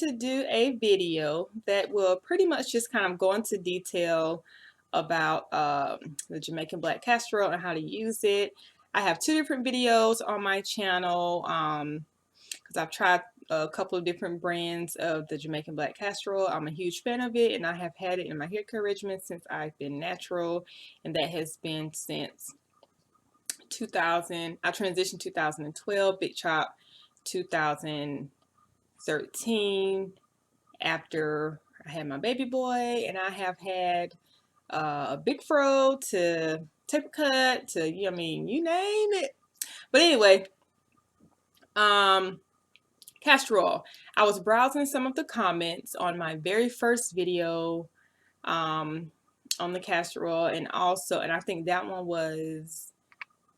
to do a video that will pretty much just kind of go into detail about the Jamaican black castor oil and how to use it. I have two different videos on my channel because I've tried a couple of different brands of the Jamaican black castor oil. I'm a huge fan of it, and I have had it in my hair care regimen since I've been natural, and that has been since 2000. I transitioned 2012, Big Chop 2013 after I had my baby boy, and I have had a big fro to taper cut to, I mean, you name it. But anyway, castor oil. I was browsing some of the comments on my very first video on the castor oil, and I think that one was,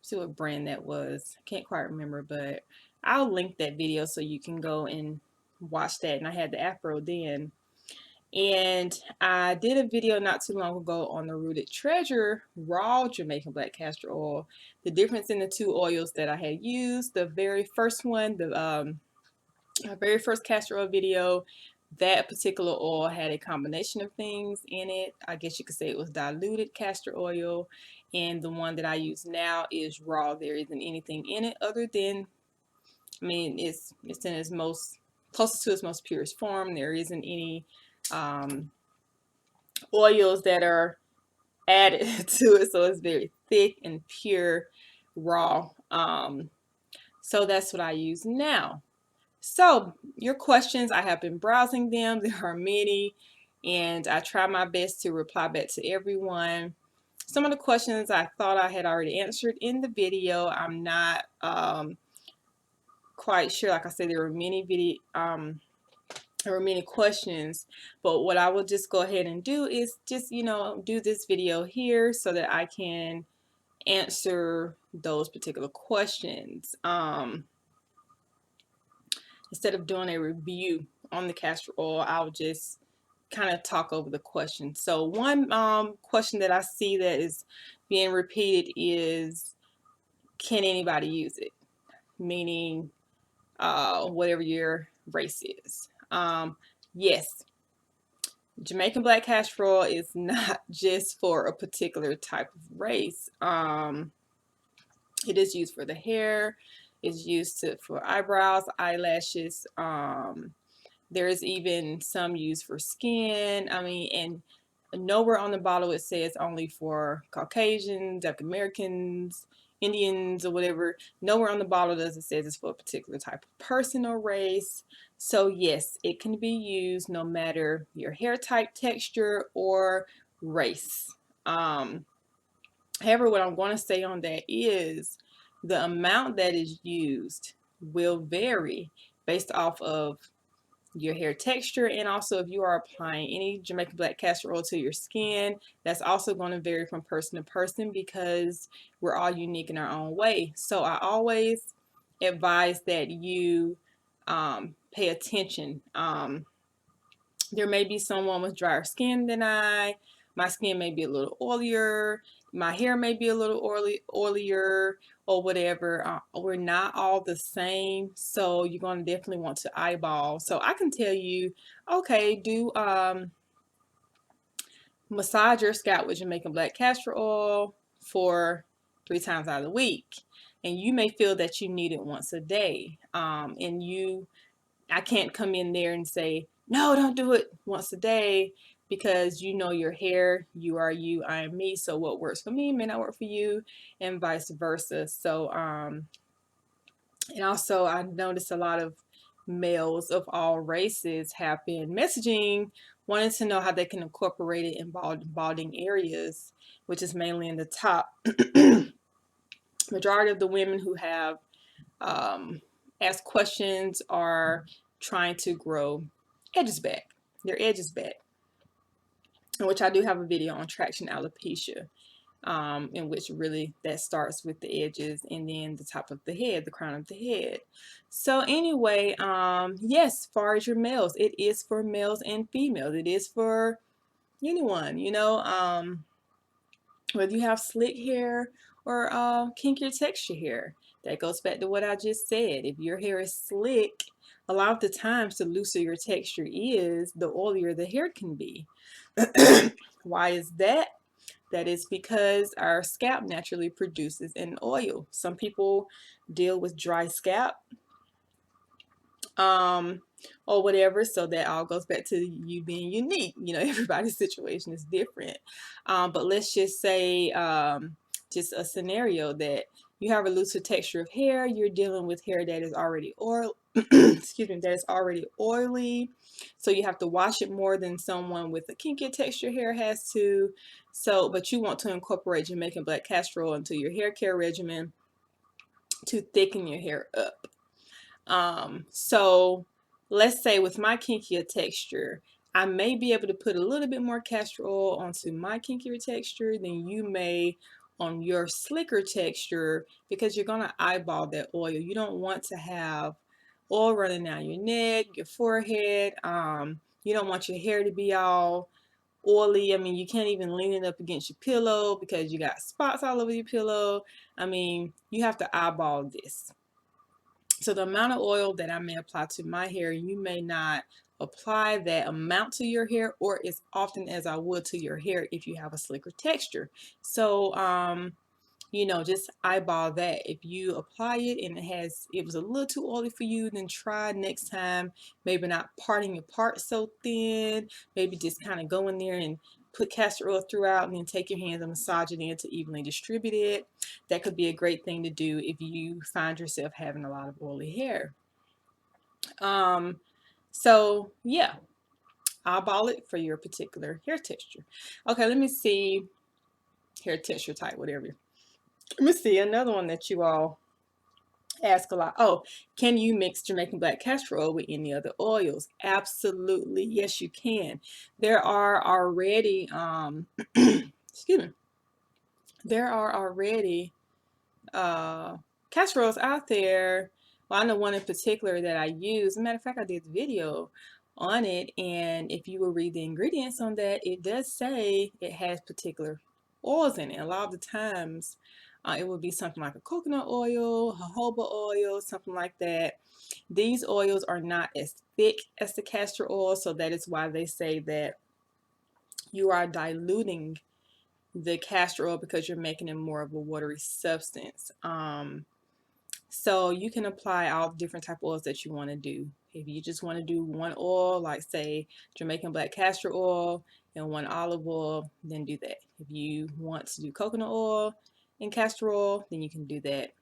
see what brand that was. I can't quite remember, but I'll link that video so you can go and watch that. And I had the afro then. And I did a video not too long ago on the Rooted Treasure raw Jamaican black castor oil. The difference in the two oils that I had used. The very first one, my very first castor oil video, that particular oil had a combination of things in it. I guess you could say it was diluted castor oil. And the one that I use now is raw. There isn't anything in it other than, I mean, it's in its most, closest to its most purest form. There isn't any oils that are added to it, so it's very thick and pure raw. So that's what I use now. So your questions, I have been browsing them. There are many, and I try my best to reply back to everyone. Some of the questions I thought I had already answered in the video. I'm not quite sure. Like I said, there were many questions, but what I will just go ahead and do is just, do this video here so that I can answer those particular questions. Instead of doing a review on the castor oil, I'll just kind of talk over the questions. So one question that I see that is being repeated is, can anybody use it? Meaning whatever your race is. Yes, Jamaican black castor oil is not just for a particular type of race. It is used for the hair. It's used for eyebrows, eyelashes. There is even some used for skin. I mean, and nowhere on the bottle it says only for Caucasians, African Americans, Indians, or whatever. Nowhere on the bottle does it say it's for a particular type of person or race. So yes, it can be used no matter your hair type, texture, or race. However, what I'm going to say on that is the amount that is used will vary based off of your hair texture, and also if you are applying any Jamaican black castor oil to your skin, that's also going to vary from person to person because we're all unique in our own way. So I always advise that you pay attention. There may be someone with drier skin than my skin may be a little oilier, my hair may be a little oilier, or whatever. We're not all the same, so you're going to definitely want to eyeball. So I can tell you, okay, do massage your scalp with Jamaican black castor oil for 3 times out of the week, and you may feel that you need it once a day. I can't come in there and say, no, don't do it once a day, because you know your hair, you are you, I am me. So what works for me may not work for you, and vice versa. So, and also I noticed a lot of males of all races have been messaging, wanting to know how they can incorporate it in balding areas, which is mainly in the top. Majority of the women who have asked questions are trying to grow edges back, their edges back, which I do have a video on traction alopecia, in which really that starts with the edges and then the top of the head, the crown of the head. So anyway, yes, as far as your males, it is for males and females. It is for anyone, whether you have slick hair or kinkier texture hair. That goes back to what I just said. If your hair is slick, a lot of the times the looser your texture is, the oilier the hair can be. Why is that? That is because our scalp naturally produces an oil. Some people deal with dry scalp, um, or whatever. So that all goes back to you being unique. You know, everybody's situation is different. But let's just say, just a scenario that you have a looser texture of hair, you're dealing with hair that is already oil, excuse me, that is already oily. So you have to wash it more than someone with a kinkier texture hair has to. So, but you want to incorporate Jamaican black castor oil into your hair care regimen to thicken your hair up. So let's say with my kinkier texture, I may be able to put a little bit more castor oil onto my kinkier texture than you may on your slicker texture, because you're going to eyeball that oil. You don't want to have oil running down your neck, your forehead. You don't want your hair to be all oily. I mean, you can't even lean it up against your pillow because you got spots all over your pillow. I mean, you have to eyeball this. So the amount of oil that I may apply to my hair, you may not apply that amount to your hair or as often as I would to your hair if you have a slicker texture. So, you know, just eyeball that. If you apply it and it was a little too oily for you, then try next time, maybe not parting your part so thin, maybe just kind of go in there and put castor oil throughout and then take your hands and massage it in to evenly distribute it. That could be a great thing to do if you find yourself having a lot of oily hair. So yeah, eyeball it for your particular hair texture. Okay, let me see, hair texture type, whatever. Let me see another one that you all ask a lot. Oh, can you mix Jamaican black castor oil with any other oils? Absolutely, yes, you can. There are already, excuse me, there are already castor oils out there. Well, I know one in particular that I use. As a matter of fact, I did a video on it, and if you will read the ingredients on that, it does say it has particular oils in it. A lot of the times, it would be something like a coconut oil, jojoba oil, something like that. These oils are not as thick as the castor oil, so that is why they say that you are diluting the castor oil because you're making it more of a watery substance. So you can apply all different type of oils that you want to do. If you just want to do one oil, like say Jamaican black castor oil and one olive oil, then do that. If you want to do coconut oil and castor oil, then you can do that.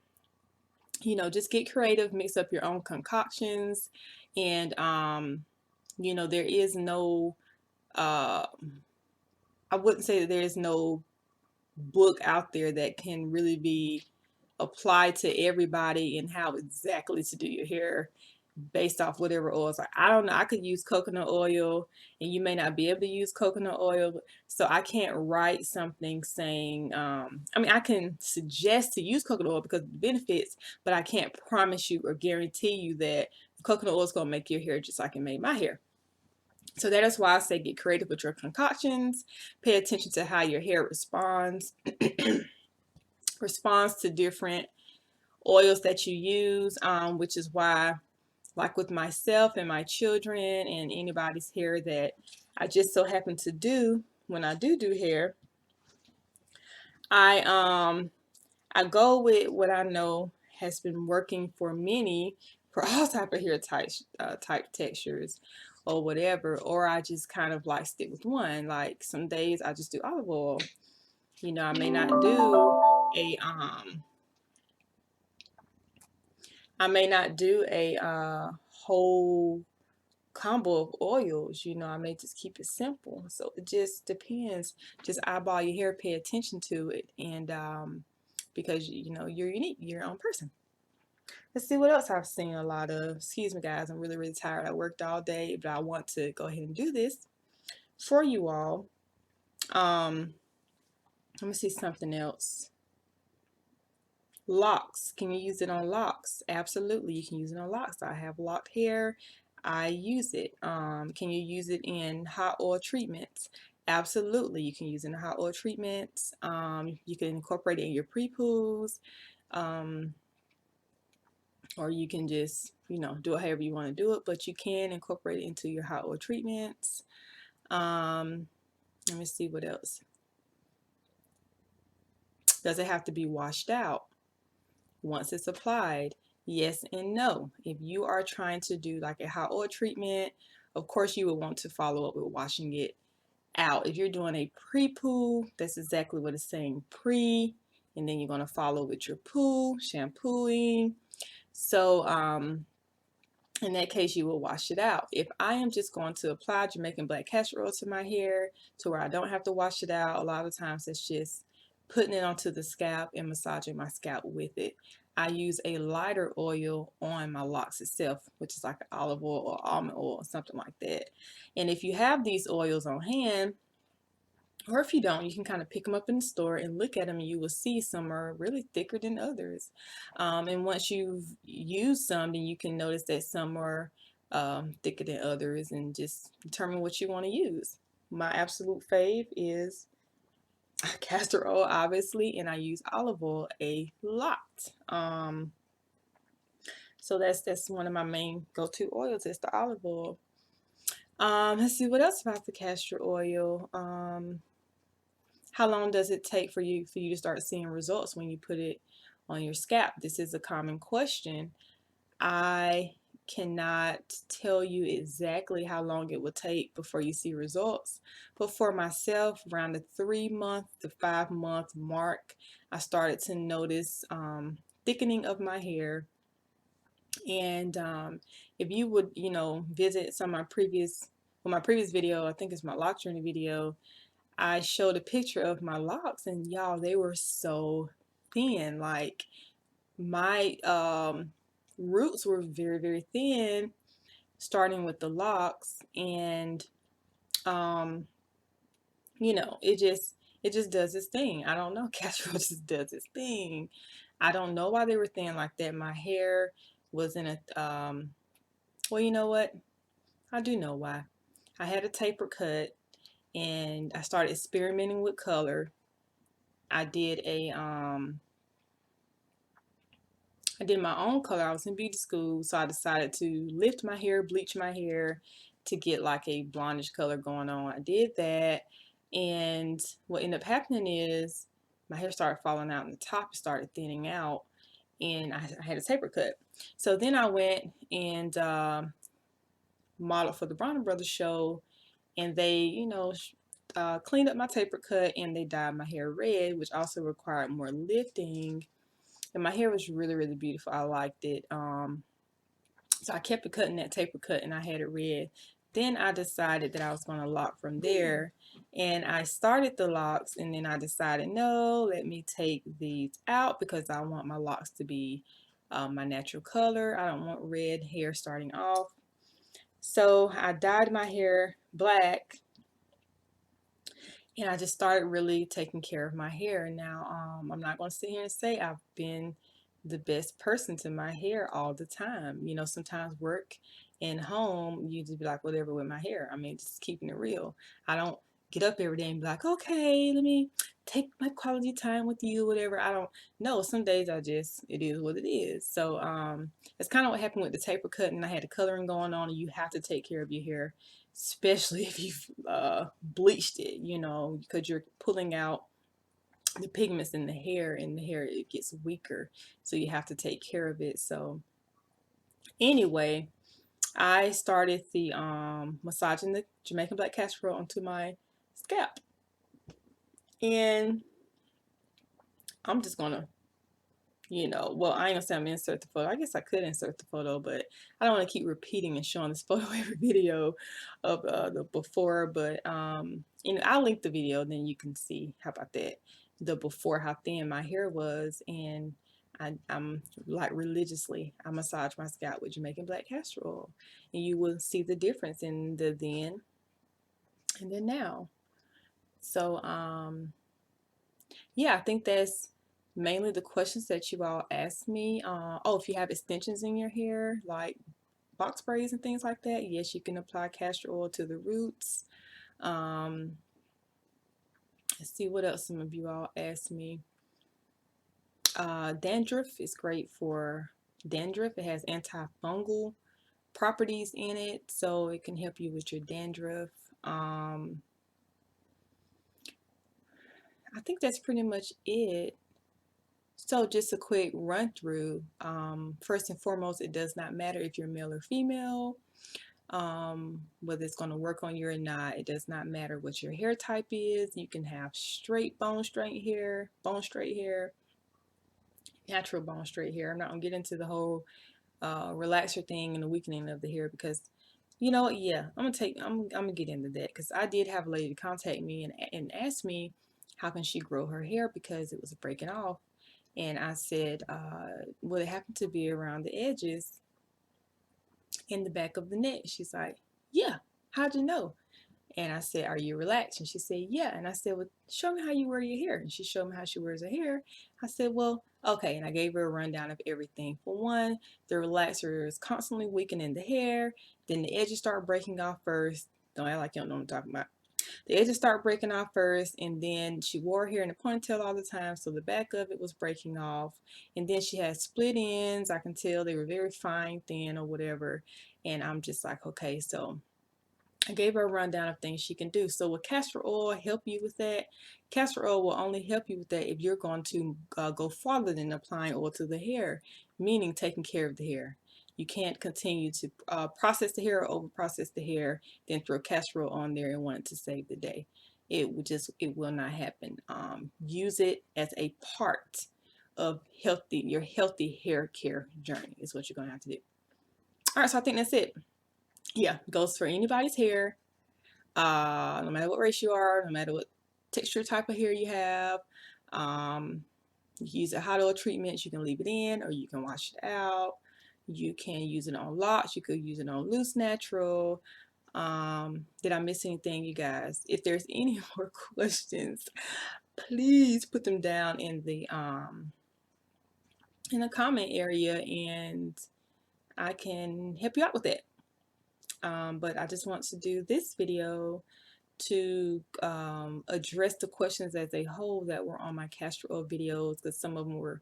You know, just get creative, mix up your own concoctions, and you know, there is no I wouldn't say that there is no book out there that can really be applied to everybody and how exactly to do your hair based off whatever oils. Like, I don't know, I could use coconut oil and you may not be able to use coconut oil, so I can't write something saying I mean, I can suggest to use coconut oil because of the benefits, but I can't promise you or guarantee you that coconut oil is going to make your hair just like it made my hair. So that is why I say get creative with your concoctions. Pay attention to how your hair responds to different oils that you use, which is why, like with myself and my children and anybody's hair that I just so happen to do, when I do hair, I go with what I know has been working for many for all type of hair types, type textures or whatever, or I just kind of like stick with one. Like some days I just do olive oil. You know, I may not do a whole combo of oils. You know, I may just keep it simple. So it just depends. Just eyeball your hair, pay attention to it, and because you know you're unique, you're your own person. Let's see what else I've seen a lot of. Excuse me, guys. I'm really tired. I worked all day, but I want to go ahead and do this for you all. Let me see something else. Locks. Can you use it on locks? Absolutely, you can use it on locks. I have locked hair. I use it. Can you use it in hot oil treatments? Absolutely, you can use it in hot oil treatments. You can incorporate it in your pre-poos. or you can just, you know, do it however you want to do it, but you can incorporate it into your hot oil treatments. Let me see what else. Does it have to be washed out once it's applied? Yes and no. If you are trying to do like a hot oil treatment, of course you would want to follow up with washing it out. If you're doing a pre-poo, that's exactly what it's saying, pre, and then you're going to follow with your poo, shampooing. So in that case, you will wash it out. If I am just going to apply Jamaican black castor oil to my hair to where I don't have to wash it out, a lot of times it's just putting it onto the scalp and massaging my scalp with it. I use a lighter oil on my locks itself, which is like an olive oil or almond oil or something like that. And if you have these oils on hand, or if you don't, you can kind of pick them up in the store and look at them, and you will see some are really thicker than others. And once you've used some, then you can notice that some are thicker than others, and just determine what you want to use. My absolute fave is castor oil, obviously, and I use olive oil a lot. So that's one of my main go-to oils is the olive oil. Let's see what else about the castor oil. How long does it take for you to start seeing results when you put it on your scalp? This is a common question. I cannot tell you exactly how long it will take before you see results, but for myself, around the 3 month to 5 month mark, I started to notice thickening of my hair. And if you would, you know, visit some of my previous video, I think it's my lock journey video, I showed a picture of my locks, and y'all, they were so thin. Like my roots were very, very thin, starting with the locks, and um, you know, it just does its thing. I don't know, castor just does its thing. I don't know why they were thin like that. My hair was in a well, you know what? I do know why. I had a taper cut, and I started experimenting with color. I did a I did my own color. I was in beauty school, so I decided to lift my hair, bleach my hair to get like a blondish color going on. I did that, and what ended up happening is my hair started falling out and the top started thinning out, and I had a taper cut. So then I went and modeled for the Bronner Brothers show, and they, you know, cleaned up my taper cut, and they dyed my hair red, which also required more lifting. And my hair was really, really beautiful. I liked it. So I kept it cutting that taper cut, and I had it red. Then I decided that I was going to lock from there, and I started the locks, and then I decided, no, let me take these out because I want my locks to be my natural color. I don't want red hair starting off. So I dyed my hair black, and I just started really taking care of my hair. Now, I'm not going to sit here and say I've been the best person to my hair all the time. You know, sometimes work and home, you just be like, whatever with my hair. I mean, just keeping it real. I don't get up every day and be like, okay, let me take my quality time with you, whatever. I don't know. Some days it is what it is. So, it's kind of what happened with the taper cut, and I had the coloring going on, and you have to take care of your hair, especially if you've bleached it, you know, because you're pulling out the pigments in the hair, and the hair, it gets weaker, so you have to take care of it. So anyway, I started the massaging the Jamaican black castor oil onto my scalp, and I'm just gonna, you know, well, I ain't gonna say I'm gonna insert the photo. I guess I could insert the photo, but I don't want to keep repeating and showing this photo every video of the before. But you know, I'll link the video, then you can see. How about that? The before, how thin my hair was, and I'm like religiously, I massage my scalp with Jamaican black castor oil, and you will see the difference in the then and then now. So yeah, I think that's mainly the questions that you all asked me. Oh, if you have extensions in your hair, like box braids and things like that, yes, you can apply castor oil to the roots. Um, let's see what else some of you all asked me. Dandruff is great for dandruff. It has antifungal properties in it, so it can help you with your dandruff. I think that's pretty much it. So just a quick run through. First and foremost, it does not matter if you're male or female, whether it's going to work on you or not. It does not matter what your hair type is. You can have straight bone straight hair, natural bone straight hair. I'm not going to get into the whole relaxer thing and the weakening of the hair, because you know what, yeah, I'm gonna get into that, because I did have a lady contact me and ask me how can she grow her hair because it was breaking off. And I said, well, it happened to be around the edges in the back of the neck. She's like, yeah, how'd you know? And I said, are you relaxed? And she said, yeah. And I said, well, show me how you wear your hair. And she showed me how she wears her hair. I said, well, okay. And I gave her a rundown of everything. For one, the relaxer is constantly weakening the hair. Then the edges start breaking off first. Don't act like you don't know what I'm talking about. The edges start breaking off first, and then she wore her hair in a ponytail all the time, so the back of it was breaking off. And then she had split ends. I can tell they were very fine, thin, or whatever. And I'm just like, okay, so I gave her a rundown of things she can do. So will castor oil help you with that? Castor oil will only help you with that if you're going to go farther than applying oil to the hair, meaning taking care of the hair. You can't continue to process the hair or over process the hair, then throw castor oil on there and want it to save the day. It will not happen. Use it as a part of your healthy hair care journey is what you're going to have to do. All right, so I think that's it. Yeah, goes for anybody's hair, no matter what race you are, no matter what texture type of hair you have. You can use a hot oil treatment. You can leave it in or you can wash it out. You can use it on locks. You could use it on loose natural. Did I miss anything, you guys? If there's any more questions, please put them down in the comment area and I can help you out with it. But I just want to do this video to address the questions as a whole that were on my castor oil videos, because some of them were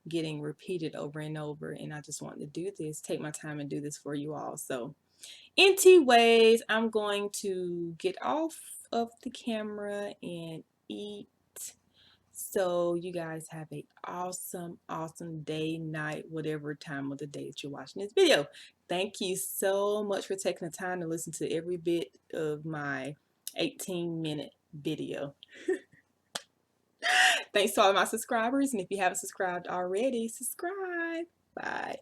getting repeated over and over, and I just wanted to do this, take my time and do this for you all. So anyways, I'm going to get off of the camera and eat. So you guys have a awesome day, night, whatever time of the day that you're watching this video. Thank you so much for taking the time to listen to every bit of my 18-minute video. Thanks to all of my subscribers, and if you haven't subscribed already, subscribe. Bye.